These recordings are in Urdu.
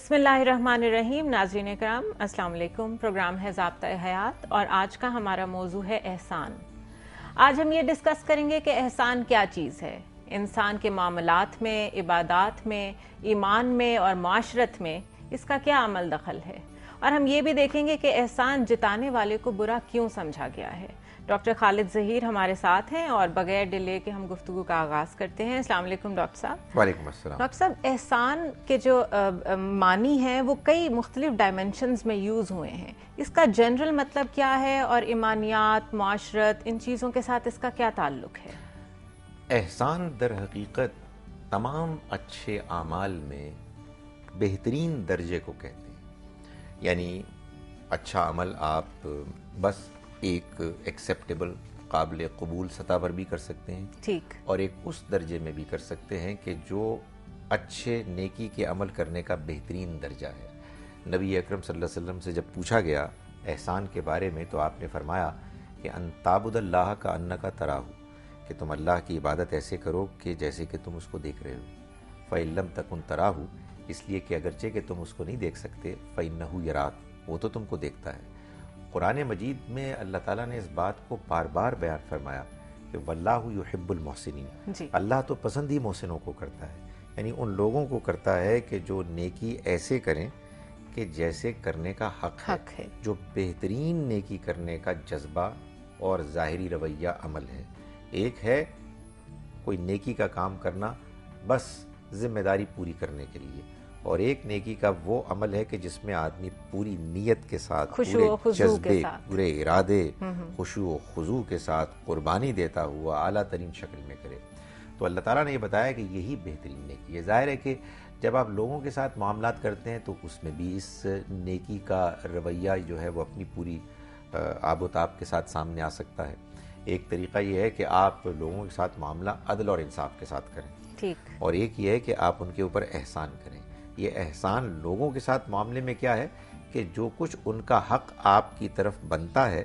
بسم اللہ الرحمن الرحیم. ناظرین کرام السلام علیکم. پروگرام ہے ضابطہ حیات اور آج کا ہمارا موضوع ہے احسان. آج ہم یہ ڈسکس کریں گے کہ احسان کیا چیز ہے. انسان کے معاملات میں، عبادات میں، ایمان میں اور معاشرت میں اس کا کیا عمل دخل ہے، اور ہم یہ بھی دیکھیں گے کہ احسان جتانے والے کو برا کیوں سمجھا گیا ہے. ڈاکٹر خالد ظہیر ہمارے ساتھ ہیں اور بغیر ڈیلے کے ہم گفتگو کا آغاز کرتے ہیں. السلام علیکم ڈاکٹر صاحب. وعلیکم السلام. ڈاکٹر صاحب، احسان کے جو معنی ہیں وہ کئی مختلف ڈائمنشنز میں یوز ہوئے ہیں. اس کا جنرل مطلب کیا ہے اور ایمانیات، معاشرت، ان چیزوں کے ساتھ اس کا کیا تعلق ہے؟ احسان در حقیقت تمام اچھے اعمال میں بہترین درجے کو کہتے ہیں. یعنی اچھا عمل آپ بس ایک ایکسیپٹیبل، قابل قبول سطح پر بھی کر سکتے ہیں، ٹھیک، اور ایک اس درجے میں بھی کر سکتے ہیں کہ جو اچھے نیکی کے عمل کرنے کا بہترین درجہ ہے. نبی اکرم صلی اللہ علیہ وسلم سے جب پوچھا گیا احسان کے بارے میں تو آپ نے فرمایا کہ ان تعبد اللہ کا انکا تراہ، کہ تم اللہ کی عبادت ایسے کرو کہ جیسے کہ تم اس کو دیکھ رہے ہو. فَإِن لَمْ تَكُنْ تَرَاهُ، اس لیے کہ اگرچہ کہ تم اس کو نہیں دیکھ سکتے، فَإِنَّهُ يَرَاكَ، وہ تو تم کو دیکھتا ہے. قرآن مجید میں اللہ تعالیٰ نے اس بات کو بار بار بیان فرمایا کہ واللہ یحب المحسنین، جی، اللہ تو پسند ہی محسنوں کو کرتا ہے. یعنی ان لوگوں کو کرتا ہے کہ جو نیکی ایسے کریں کہ جیسے کرنے کا حق ہے، جو بہترین نیکی کرنے کا جذبہ اور ظاہری رویہ عمل ہے. ایک ہے کوئی نیکی کا کام کرنا بس ذمہ داری پوری کرنے کے لیے، اور ایک نیکی کا وہ عمل ہے کہ جس میں آدمی پوری نیت کے ساتھ، پورے جذبے، پورے ارادے، خشوع و خضوع کے ساتھ قربانی دیتا ہوا اعلیٰ ترین شکل میں کرے. تو اللہ تعالیٰ نے یہ بتایا کہ یہی بہترین نیکی ہے. ظاہر ہے کہ جب آپ لوگوں کے ساتھ معاملات کرتے ہیں تو اس میں بھی اس نیکی کا رویہ جو ہے وہ اپنی پوری آب و تاب کے ساتھ سامنے آ سکتا ہے. ایک طریقہ یہ ہے کہ آپ لوگوں کے ساتھ معاملہ عدل اور انصاف کے ساتھ کریں، ٹھیک، اور ایک یہ ہے کہ آپ ان کے اوپر احسان کریں. یہ احسان لوگوں کے ساتھ معاملے میں کیا ہے کہ جو کچھ ان کا حق آپ کی طرف بنتا ہے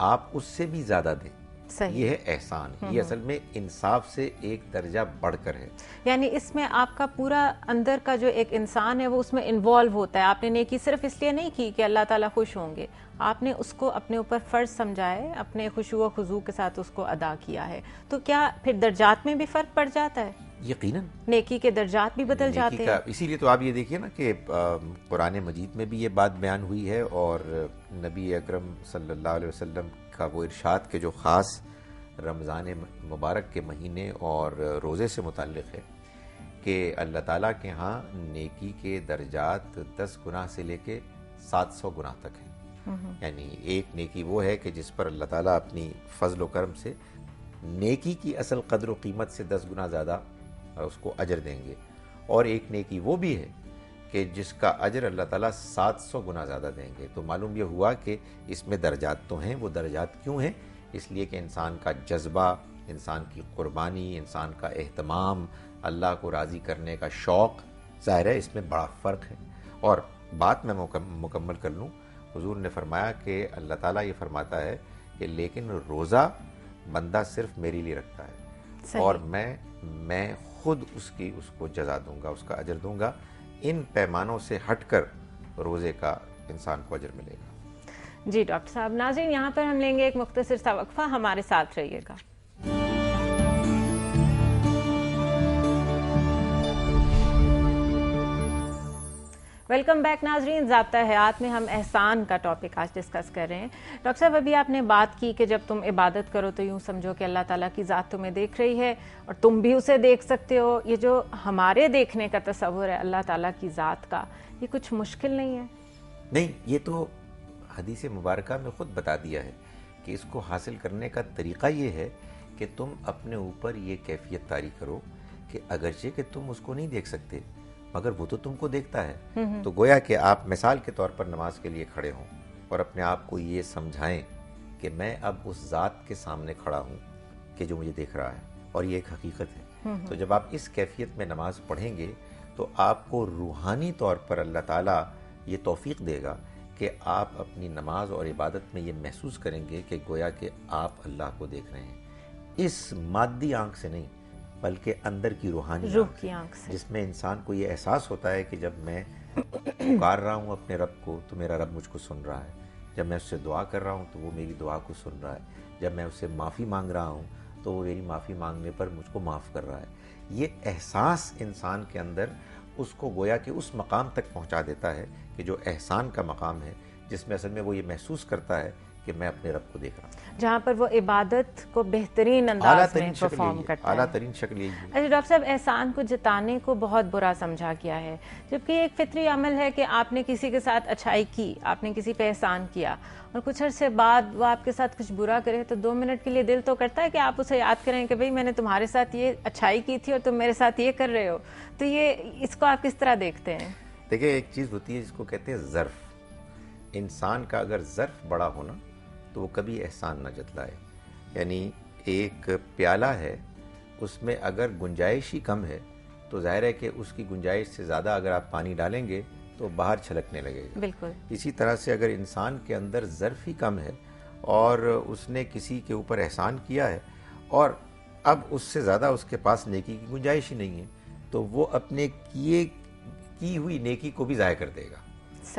آپ اس سے بھی زیادہ دیں. صحیح. یہ ہے احسان. یہ اصل میں انصاف سے ایک درجہ بڑھ کر ہے. یعنی اس میں آپ کا پورا اندر کا جو ایک انسان ہے وہ اس میں انوالو ہوتا ہے. آپ نے نیکی صرف اس لیے نہیں کی کہ اللہ تعالیٰ خوش ہوں گے، آپ نے اس کو اپنے اوپر فرض سمجھا ہے، اپنے خشوع و خضوع کے ساتھ اس کو ادا کیا ہے. تو کیا پھر درجات میں بھی فرق پڑ جاتا ہے؟ یقیناً نیکی کے درجات بھی بدل جاتے ہیں. اسی لیے تو آپ یہ دیکھیے نا کہ قرآن مجید میں بھی یہ بات بیان ہوئی ہے، اور نبی اکرم صلی اللہ علیہ وسلم کا وہ ارشاد کہ جو خاص رمضان مبارک کے مہینے اور روزے سے متعلق ہے کہ اللہ تعالیٰ کے ہاں نیکی کے درجات 10 گنا سے لے کے 700 گنا تک ہیں. یعنی ایک نیکی وہ ہے کہ جس پر اللہ تعالیٰ اپنی فضل و کرم سے نیکی کی اصل قدر و قیمت سے 10 گنا زیادہ اس کو اجر دیں گے، اور ایک نیکی وہ بھی ہے کہ جس کا اجر اللہ تعالیٰ 700 گنا زیادہ دیں گے. تو معلوم یہ ہوا کہ اس میں درجات تو ہیں. وہ درجات کیوں ہیں؟ اس لیے کہ انسان کا جذبہ، انسان کی قربانی، انسان کا اہتمام، اللہ کو راضی کرنے کا شوق، ظاہر ہے اس میں بڑا فرق ہے. اور بات میں مکمل کر لوں، حضور نے فرمایا کہ اللہ تعالیٰ یہ فرماتا ہے کہ لیکن روزہ بندہ صرف میرے لیے رکھتا ہے، اور میں خود اس کو جزا دوں گا، اس کا اجر دوں گا. ان پیمانوں سے ہٹ کر روزے کا انسان کو اجر ملے گا. جی ڈاکٹر صاحب. ناظرین، یہاں پر ہم لیں گے ایک مختصر سا وقفہ، ہمارے ساتھ رہیے گا. ویلکم بیک ناظرین. ضابطہ حیات میں ہم احسان کا ٹاپک آج ڈسکس کر رہے ہیں. ڈاکٹر صاحب، ابھی آپ نے بات کی کہ جب تم عبادت کرو تو یوں سمجھو کہ اللہ تعالیٰ کی ذات تمہیں دیکھ رہی ہے اور تم بھی اسے دیکھ سکتے ہو. یہ جو ہمارے دیکھنے کا تصور ہے اللہ تعالیٰ کی ذات کا، یہ کچھ مشکل نہیں ہے؟ نہیں، یہ تو حدیث مبارکہ میں خود بتا دیا ہے کہ اس کو حاصل کرنے کا طریقہ یہ ہے کہ تم اپنے اوپر یہ کیفیت طاری کرو کہ اگرچہ کہ تم اس کو نہیں دیکھ سکتے مگر وہ تو تم کو دیکھتا ہے. تو گویا کہ آپ مثال کے طور پر نماز کے لیے کھڑے ہوں اور اپنے آپ کو یہ سمجھائیں کہ میں اب اس ذات کے سامنے کھڑا ہوں کہ جو مجھے دیکھ رہا ہے، اور یہ ایک حقیقت ہے. تو جب آپ اس کیفیت میں نماز پڑھیں گے تو آپ کو روحانی طور پر اللہ تعالیٰ یہ توفیق دے گا کہ آپ اپنی نماز اور عبادت میں یہ محسوس کریں گے کہ گویا کہ آپ اللہ کو دیکھ رہے ہیں. اس مادی آنکھ سے نہیں، بلکہ اندر کی روحانی روح کی آنکھ سے، جس میں انسان کو یہ احساس ہوتا ہے کہ جب میں پکار رہا ہوں اپنے رب کو تو میرا رب مجھ کو سن رہا ہے، جب میں اس سے دعا کر رہا ہوں تو وہ میری دعا کو سن رہا ہے، جب میں اس سے معافی مانگ رہا ہوں تو وہ میری معافی مانگنے پر مجھ کو معاف کر رہا ہے۔ یہ احساس انسان کے اندر اس کو گویا کہ اس مقام تک پہنچا دیتا ہے کہ جو احسان کا مقام ہے، جس میں اصل میں وہ یہ محسوس کرتا ہے کہ میں اپنے رب کو دیکھ رہا ہوں، جہاں پر وہ عبادت کو بہترین اعلیٰ انداز میں ترین شکل پرفارم یہی ہے، کرتا ہے۔ اعلیٰ ترین شکل یہی ہے۔ اچھا ڈاکٹر صاحب، احسان کو جتانے کو بہت برا سمجھا گیا ہے، جبکہ یہ ایک فطری عمل ہے کہ آپ نے کسی کے ساتھ اچھائی کی، آپ نے کسی پہ احسان کیا، اور کچھ عرصے بعد وہ آپ کے ساتھ کچھ برا کرے تو 2 منٹ کے لیے دل تو کرتا ہے کہ آپ اسے یاد کریں کہ بھئی میں نے تمہارے ساتھ یہ اچھائی کی تھی اور تم میرے ساتھ یہ کر رہے ہو، تو یہ اس کو آپ کس طرح دیکھتے ہیں؟ دیکھیں، ایک چیز ہوتی ہے جس کو کہتے ہیں ظرف۔ انسان کا اگر ظرف بڑا ہونا تو وہ کبھی احسان نہ جتلائے۔ یعنی ایک پیالہ ہے، اس میں اگر گنجائش ہی کم ہے تو ظاہر ہے کہ اس کی گنجائش سے زیادہ اگر آپ پانی ڈالیں گے تو باہر چھلکنے لگے گا۔ بالکل اسی طرح سے اگر انسان کے اندر ظرف ہی کم ہے اور اس نے کسی کے اوپر احسان کیا ہے اور اب اس سے زیادہ اس کے پاس نیکی کی گنجائش ہی نہیں ہے، تو وہ اپنے کی ہوئی نیکی کو بھی ضائع کر دے گا،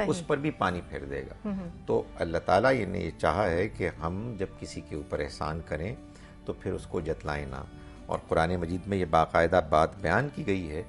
اس پر بھی پانی پھیر دے گا۔ تو اللہ تعالیٰ نے یہ چاہا ہے کہ ہم جب کسی کے اوپر احسان کریں تو پھر اس کو جتلائیں نہ، اور قرآن مجید میں یہ باقاعدہ بات بیان کی گئی ہے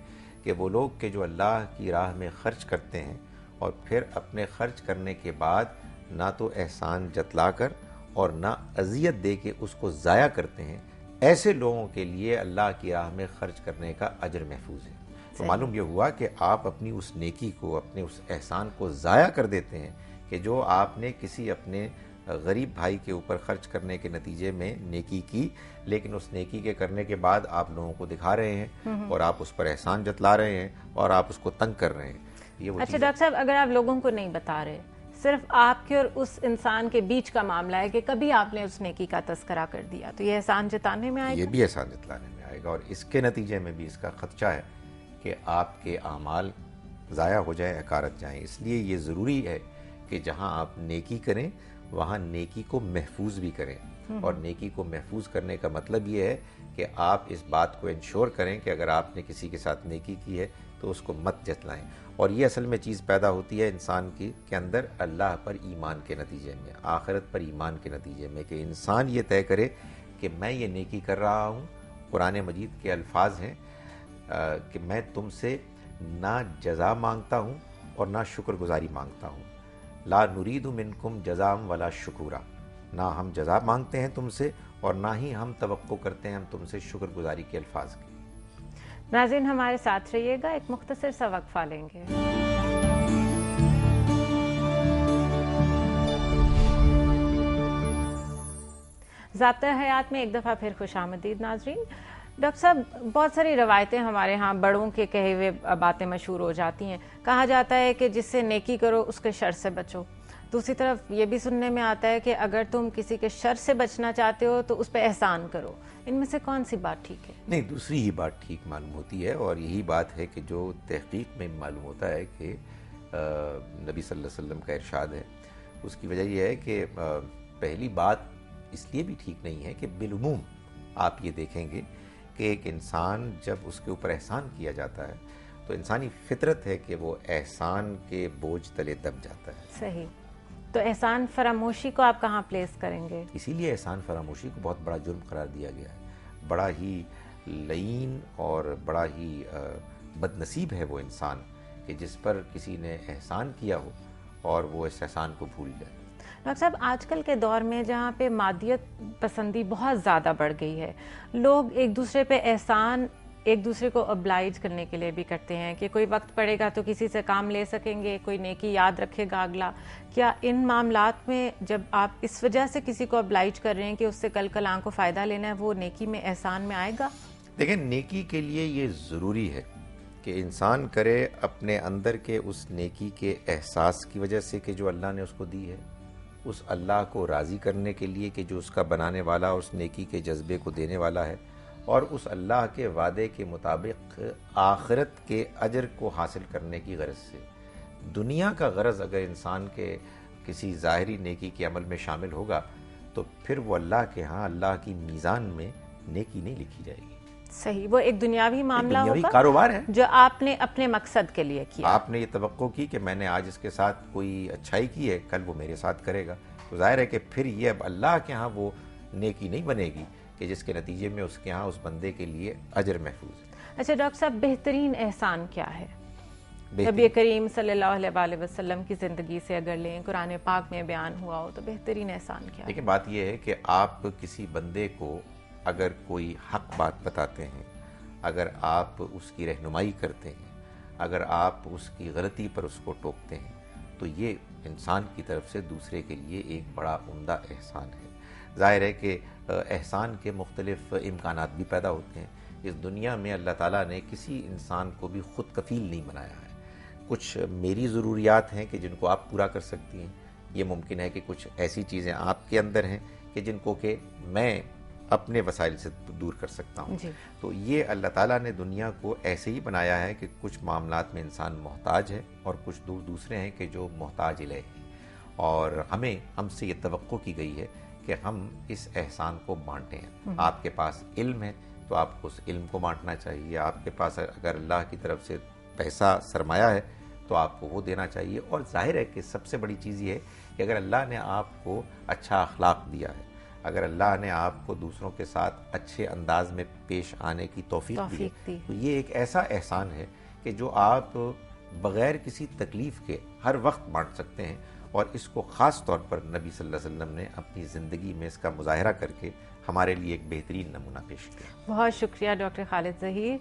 کہ وہ لوگ کہ جو اللہ کی راہ میں خرچ کرتے ہیں اور پھر اپنے خرچ کرنے کے بعد نہ تو احسان جتلا کر اور نہ اذیت دے کے اس کو ضائع کرتے ہیں، ایسے لوگوں کے لیے اللہ کی راہ میں خرچ کرنے کا اجر محفوظ ہے۔ تو معلوم یہ ہوا کہ آپ اپنی اس نیکی کو، اپنے اس احسان کو ضائع کر دیتے ہیں کہ جو آپ نے کسی اپنے غریب بھائی کے اوپر خرچ کرنے کے نتیجے میں نیکی کی، لیکن اس نیکی کے کرنے کے بعد آپ لوگوں کو دکھا رہے ہیں اور آپ اس پر احسان جتلا رہے ہیں اور آپ اس کو تنگ کر رہے ہیں۔ یہ وہ اچھا ڈاکٹر صاحب، اگر آپ لوگوں کو نہیں بتا رہے، صرف آپ کے اور اس انسان کے بیچ کا معاملہ ہے کہ کبھی آپ نے اس نیکی کا تذکرہ کر دیا، تو یہ احسان جتانے میں آئے گا؟ یہ بھی احسان جتلانے میں آئے گا، اور اس کے نتیجے میں بھی اس کا خدشہ ہے کہ آپ کے اعمال ضائع ہو جائیں، اکارت جائیں۔ اس لیے یہ ضروری ہے کہ جہاں آپ نیکی کریں وہاں نیکی کو محفوظ بھی کریں، اور نیکی کو محفوظ کرنے کا مطلب یہ ہے کہ آپ اس بات کو انشور کریں کہ اگر آپ نے کسی کے ساتھ نیکی کی ہے تو اس کو مت جتلائیں۔ اور یہ اصل میں چیز پیدا ہوتی ہے انسان کی کے اندر اللہ پر ایمان کے نتیجے میں، آخرت پر ایمان کے نتیجے میں، کہ انسان یہ طے کرے کہ میں یہ نیکی کر رہا ہوں۔ قرآن مجید کے الفاظ ہیں کہ میں تم سے نہ جزا مانگتا ہوں اور نہ شکر گزاری مانگتا ہوں، لا نرید منکم جزاء ولا شکورا، نہ ہم جزا مانگتے ہیں تم سے اور نہ ہی ہم توقع کرتے ہیں ہم تم سے شکر گزاری کے الفاظ کی۔ ناظرین ہمارے ساتھ رہیے گا، ایک مختصر سا وقفہ لیں گے۔ ضابطۂ حیات میں ایک دفعہ پھر خوش آمدید ناظرین۔ ڈاکٹر صاحب، بہت ساری روایتیں ہمارے ہاں بڑوں کے کہے ہوئے باتیں مشہور ہو جاتی ہیں۔ کہا جاتا ہے کہ جس سے نیکی کرو اس کے شر سے بچو۔ دوسری طرف یہ بھی سننے میں آتا ہے کہ اگر تم کسی کے شر سے بچنا چاہتے ہو تو اس پہ احسان کرو۔ ان میں سے کون سی بات ٹھیک ہے؟ نہیں، دوسری ہی بات ٹھیک معلوم ہوتی ہے، اور یہی بات ہے کہ جو تحقیق میں معلوم ہوتا ہے کہ نبی صلی اللہ علیہ وسلم کا ارشاد ہے، اس کی وجہ یہ ہے کہ پہلی بات اس لیے بھی ٹھیک نہیں ہے کہ بالعموم آپ یہ دیکھیں گے کہ ایک انسان جب اس کے اوپر احسان کیا جاتا ہے تو انسانی فطرت ہے کہ وہ احسان کے بوجھ تلے دب جاتا ہے۔ صحیح۔ تو احسان فراموشی کو آپ کہاں پلیس کریں گے؟ اسی لیے احسان فراموشی کو بہت بڑا جرم قرار دیا گیا ہے۔ بڑا ہی لعین اور بڑا ہی بد نصیب ہے وہ انسان کہ جس پر کسی نے احسان کیا ہو اور وہ اس احسان کو بھول جائے۔ ڈاکٹر صاحب، آج کل کے دور میں جہاں پہ مادیت پسندی بہت زیادہ بڑھ گئی ہے، لوگ ایک دوسرے پہ احسان ایک دوسرے کو ابلائج کرنے کے لیے بھی کرتے ہیں کہ کوئی وقت پڑے گا تو کسی سے کام لے سکیں گے، کوئی نیکی یاد رکھے گا اگلا۔ کیا ان معاملات میں جب آپ اس وجہ سے کسی کو ابلائج کر رہے ہیں کہ اس سے کل کل کو فائدہ لینا ہے، وہ نیکی میں احسان میں آئے گا؟ دیکھیں، نیکی کے لیے یہ ضروری ہے کہ انسان کرے اپنے اندر کے اس نیکی کے احساس کی وجہ سے کہ جو اللہ نے اس کو دی ہے، اس اللہ کو راضی کرنے کے لیے کہ جو اس کا بنانے والا اس نیکی کے جذبے کو دینے والا ہے، اور اس اللہ کے وعدے کے مطابق آخرت کے اجر کو حاصل کرنے کی غرض سے۔ دنیا کا غرض اگر انسان کے کسی ظاہری نیکی کے عمل میں شامل ہوگا تو پھر وہ اللہ کے ہاں اللہ کی میزان میں نیکی نہیں لکھی جائے گی۔ صحیح، وہ ایک دنیاوی معاملہ ہوگا، کاروبار ہے جو آپ نے اپنے مقصد کے لیے کیا. آپ نے یہ توقع کی کہ میں نے آج اس کے ساتھ کوئی اچھائی کی ہے، کل وہ میرے ساتھ کرے گا، تو ظاہر ہے کہ پھر یہ اب اللہ کے ہاں وہ نیکی نہیں بنے گی کہ جس کے نتیجے میں اس کے ہاں اس بندے کے لیے اجر محفوظ ہے. اچھا ڈاکٹر صاحب، بہترین احسان کیا ہے؟ نبی کریم صلی اللہ علیہ وسلم کی زندگی سے اگر لیں، قرآن پاک میں بیان ہوا ہو، تو بہترین احسان کیا ہے؟ لیکن بات یہ ہے کہ آپ کسی بندے کو اگر کوئی حق بات بتاتے ہیں، اگر آپ اس کی رہنمائی کرتے ہیں، اگر آپ اس کی غلطی پر اس کو ٹوکتے ہیں، تو یہ انسان کی طرف سے دوسرے کے لیے ایک بڑا عمدہ احسان ہے. ظاہر ہے کہ احسان کے مختلف امکانات بھی پیدا ہوتے ہیں. اس دنیا میں اللہ تعالیٰ نے کسی انسان کو بھی خود کفیل نہیں بنایا ہے. کچھ میری ضروریات ہیں کہ جن کو آپ پورا کر سکتی ہیں، یہ ممکن ہے کہ کچھ ایسی چیزیں آپ کے اندر ہیں کہ جن کو کہ میں اپنے وسائل سے دور کر سکتا ہوں. تو یہ اللہ تعالیٰ نے دنیا کو ایسے ہی بنایا ہے کہ کچھ معاملات میں انسان محتاج ہے اور کچھ دوسرے ہیں کہ جو محتاج الیہ ہیں، اور ہم سے یہ توقع کی گئی ہے کہ ہم اس احسان کو بانٹیں. آپ کے پاس علم ہے تو آپ کو اس علم کو بانٹنا چاہیے. آپ کے پاس اگر اللہ کی طرف سے پیسہ سرمایہ ہے تو آپ کو وہ دینا چاہیے. اور ظاہر ہے کہ سب سے بڑی چیز یہ ہے کہ اگر اللہ نے آپ کو اچھا اخلاق دیا ہے، اگر اللہ نے آپ کو دوسروں کے ساتھ اچھے انداز میں پیش آنے کی توفیق دی ہے، تو یہ ایک ایسا احسان ہے کہ جو آپ بغیر کسی تکلیف کے ہر وقت بانٹ سکتے ہیں. اور اس کو خاص طور پر نبی صلی اللہ علیہ وسلم نے اپنی زندگی میں اس کا مظاہرہ کر کے ہمارے لیے ایک بہترین نمونہ پیش کیا. بہت شکریہ ڈاکٹر خالد ظہیر.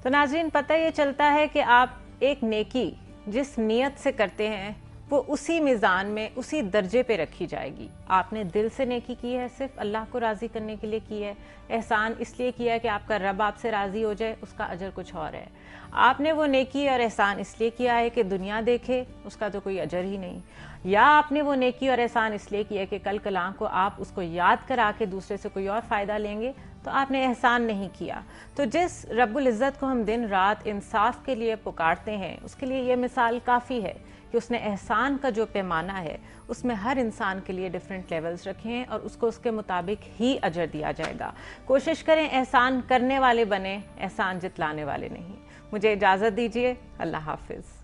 تو ناظرین، پتہ یہ چلتا ہے کہ آپ ایک نیکی جس نیت سے کرتے ہیں وہ اسی میزان میں اسی درجے پہ رکھی جائے گی. آپ نے دل سے نیکی کی ہے، صرف اللہ کو راضی کرنے کے لیے کی ہے، احسان اس لیے کیا ہے کہ آپ کا رب آپ سے راضی ہو جائے، اس کا اجر کچھ اور ہے. آپ نے وہ نیکی اور احسان اس لیے کیا ہے کہ دنیا دیکھے، اس کا تو کوئی اجر ہی نہیں. یا آپ نے وہ نیکی اور احسان اس لیے کیا ہے کہ کل کلاں کو آپ اس کو یاد کرا کے دوسرے سے کوئی اور فائدہ لیں گے، تو آپ نے احسان نہیں کیا. تو جس رب العزت کو ہم دن رات انصاف کے لیے پکارتے ہیں، اس کے لیے یہ مثال کافی ہے کہ اس نے احسان کا جو پیمانہ ہے اس میں ہر انسان کے لیے ڈیفرنٹ لیولز رکھے ہیں، اور اس کو اس کے مطابق ہی اجر دیا جائے گا. کوشش کریں احسان کرنے والے بنیں، احسان جتلانے والے نہیں. مجھے اجازت دیجیے. اللہ حافظ.